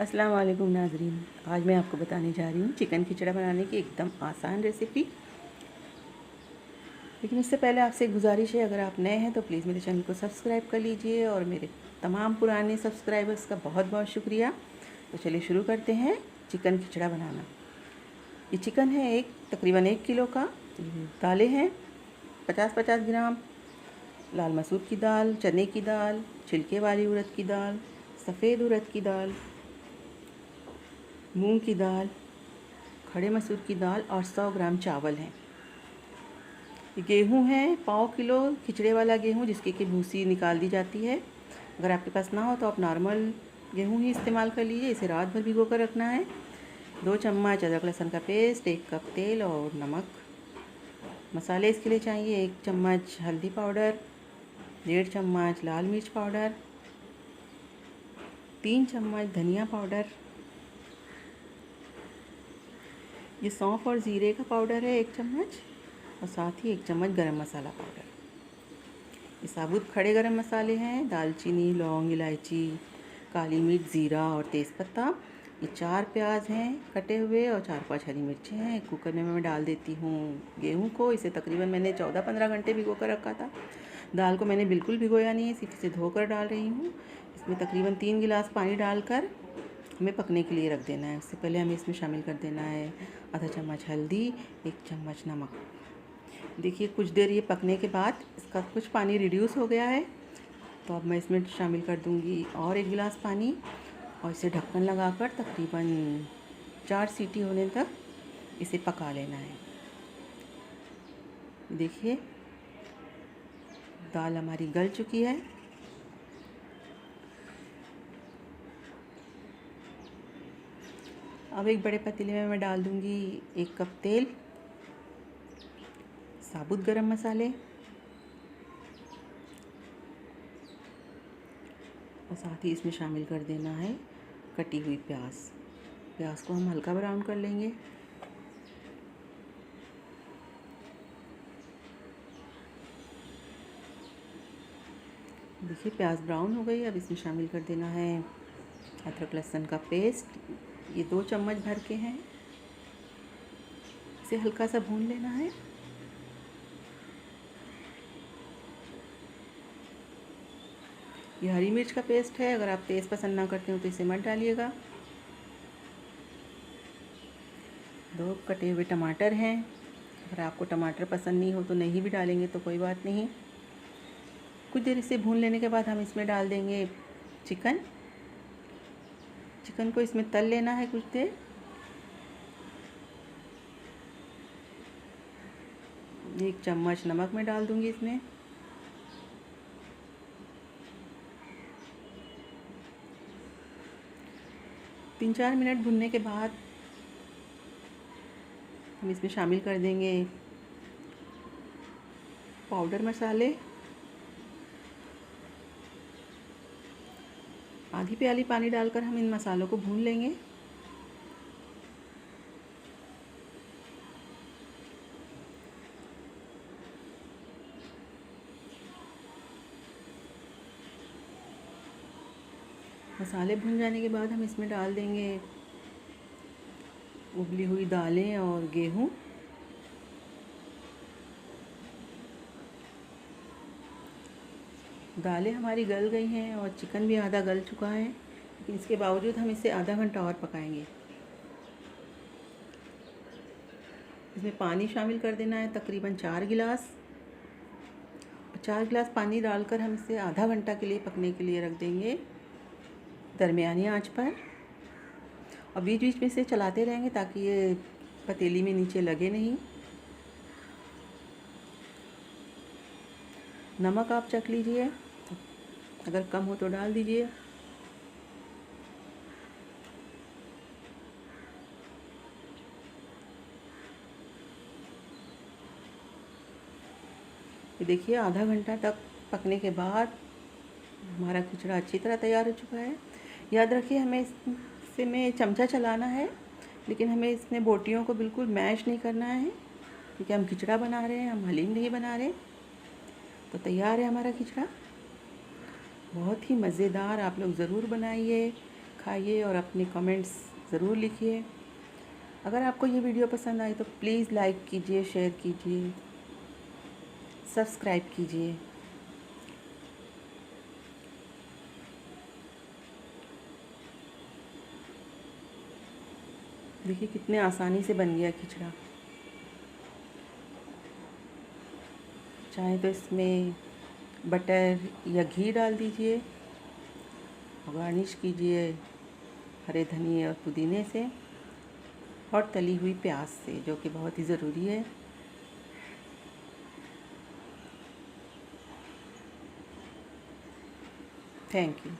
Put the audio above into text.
अस्सलाम वालेकुम नाज़रीन। आज मैं आपको बताने जा रही हूँ चिकन खिचड़ा बनाने की एकदम आसान रेसिपी। लेकिन उससे पहले आपसे एक गुजारिश है, अगर आप नए हैं तो प्लीज़ मेरे चैनल को सब्सक्राइब कर लीजिए और मेरे तमाम पुराने सब्सक्राइबर्स का बहुत बहुत शुक्रिया। तो चलिए शुरू करते हैं चिकन खिचड़ा बनाना। ये चिकन है तकरीबन 1 किलो का। दालें हैं 50-50 ग्राम, लाल मसूर की दाल, चने की दाल, छिलके वाली उड़द की दाल, सफ़ेद उड़द की दाल, मूंग की दाल, खड़े मसूर की दाल और 100 ग्राम चावल हैं। गेहूँ है 1/4 किलो, खिचड़े वाला गेहूँ जिसकी कि भूसी निकाल दी जाती है। अगर आपके पास ना हो तो आप नॉर्मल गेहूँ ही इस्तेमाल कर लीजिए। इसे रात भर भिगो कर रखना है। 2 चम्मच अदरक लहसुन का पेस्ट, 1 कप तेल और नमक। मसाले इसके लिए चाहिए 1 चम्मच हल्दी पाउडर, 1.5 चम्मच लाल मिर्च पाउडर, 3 चम्मच धनिया पाउडर, ये सौंफ और ज़ीरे का पाउडर है 1 चम्मच, और साथ ही 1 चम्मच गरम मसाला पाउडर। ये साबुत खड़े गरम मसाले हैं, दालचीनी, लौंग, इलायची, काली मिर्च, ज़ीरा और तेज़पत्ता। ये 4 प्याज हैं कटे हुए और 4-5 हरी मिर्चें हैं। कुकर में मैं डाल देती हूँ गेहूँ को। इसे तकरीबन मैंने 14-15 घंटे भिगो कर रखा था। दाल को मैंने बिल्कुल भिगोया नहीं है, सिर्फ इसे धोकर डाल रही हूँ। इसमें तकरीबन 3 गिलास पानी डालकर हमें पकने के लिए रख देना है। उससे पहले हमें इसमें शामिल कर देना है आधा चम्मच हल्दी, 1 चम्मच नमक। देखिए कुछ देर ये पकने के बाद इसका कुछ पानी रिड्यूस हो गया है, तो अब मैं इसमें शामिल कर दूंगी और 1 गिलास पानी और इसे ढक्कन लगाकर तकरीबन 4 सीटी होने तक इसे पका लेना है। देखिए दाल हमारी गल चुकी है। अब एक बड़े पतीले में मैं डाल दूंगी 1 कप तेल, साबुत गरम मसाले और साथ ही इसमें शामिल कर देना है कटी हुई प्याज को हम हल्का ब्राउन कर लेंगे। देखिए प्याज ब्राउन हो गई। अब इसमें शामिल कर देना है अदरक लहसुन का पेस्ट, ये 2 चम्मच भर के हैं। इसे हल्का सा भून लेना है। ये हरी मिर्च का पेस्ट है, अगर आप तेज़ पसंद ना करते हो तो इसे मत डालिएगा। 2 कटे हुए टमाटर हैं, अगर आपको टमाटर पसंद नहीं हो तो नहीं भी डालेंगे तो कोई बात नहीं। कुछ देर इसे भून लेने के बाद हम इसमें डाल देंगे चिकन को इसमें तल लेना है कुछ देर। एक चम्मच नमक मैं डाल दूंगी इसमें। तीन 4 मिनट भुनने के बाद हम इसमें शामिल कर देंगे पाउडर मसाले। आधी प्याली पानी डालकर हम इन मसालों को भून लेंगे। मसाले भून जाने के बाद हम इसमें डाल देंगे उबली हुई दालें और गेहूँ। दालें हमारी गल गई हैं और चिकन भी आधा गल चुका है, लेकिन इसके बावजूद हम इसे आधा घंटा और पकाएंगे। इसमें पानी शामिल कर देना है तकरीबन 4 गिलास। 4 गिलास पानी डालकर हम इसे आधा घंटा के लिए पकने के लिए रख देंगे दरमियानी आंच पर, और बीच बीच में इसे चलाते रहेंगे ताकि ये पतीली में नीचे लगे नहीं। नमक आप चख लीजिए, अगर कम हो तो डाल दीजिए। ये देखिए आधा घंटा तक पकने के बाद हमारा खिचड़ा अच्छी तरह तैयार हो चुका है। याद रखिए हमें इससे में चमचा चलाना है, लेकिन हमें इसमें बोटियों को बिल्कुल मैश नहीं करना है, क्योंकि हम खिचड़ा बना रहे हैं, हम हलीम नहीं बना रहे। तो तैयार है हमारा खिचड़ा, बहुत ही मज़ेदार। आप लोग ज़रूर बनाइए, खाइए और अपने कमेंट्स ज़रूर लिखिए। अगर आपको ये वीडियो पसंद आई तो प्लीज़ लाइक कीजिए, शेयर कीजिए, सब्सक्राइब कीजिए। देखिए कितने आसानी से बन गया खिचड़ा। चाहे तो इसमें बटर या घी डाल दीजिए और गार्निश कीजिए हरे धनिए और पुदीने से और तली हुई प्याज से, जो कि बहुत ही ज़रूरी है। Thank you.